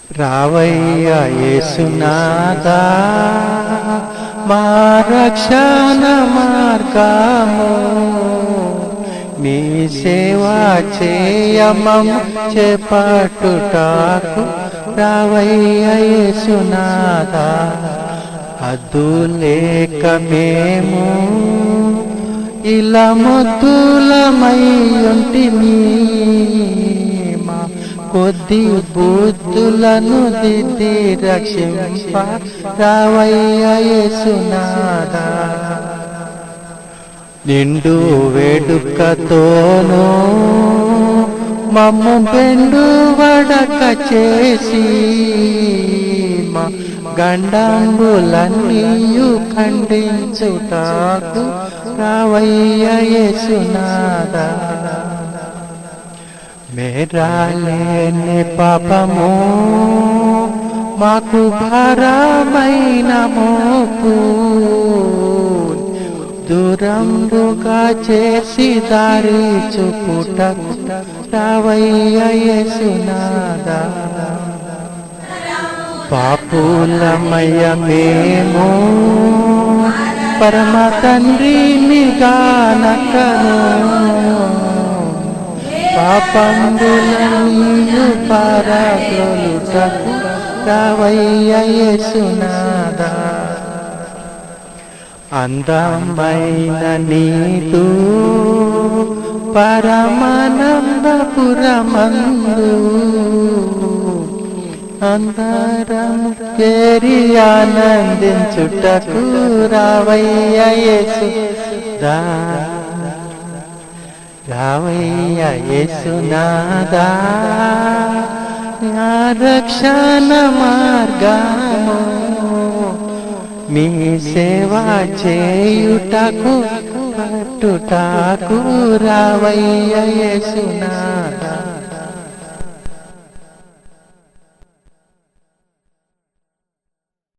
రావయ్య యేసునాథా మా రక్షణ మార్గము నీ సేవ చేయమము చేపట్టుటకు రావయ్య యేసునాథా అద్దులేక మేము ఇలా మొద్దులమై ఉంటిమి మా కొద్ది బుద్ధులను దిద్ది రక్షింప రావయ్య యేసునాథా నిండు వేడుకతోనూ మమ్ము బెండు వడక చేసి మా గండంబులన్నీయు ఖండించుటకు రావయ్య యేసునాథా మేరాలేని పాపము మాకు భారమైన మోపు దూరంబుగా చేసి దారి చూపుటకు రావయ్య యేసునాథా పాపులమయ్య మేము పరమ తండ్రిని గానకను పాపంబులన్నీయు పారద్రోలుటకు రావయ్య యేసునాథా అందమైన నీదు పరమానందపురమందు అందరం చేరి ఆనందించుటకు రావయ్య యేసునాథా రావయ్య యేసునాథా నా రక్షణ మార్గము నీ సేవ చేయుటకు పట్టుటకు రావయ్య యేసునాథా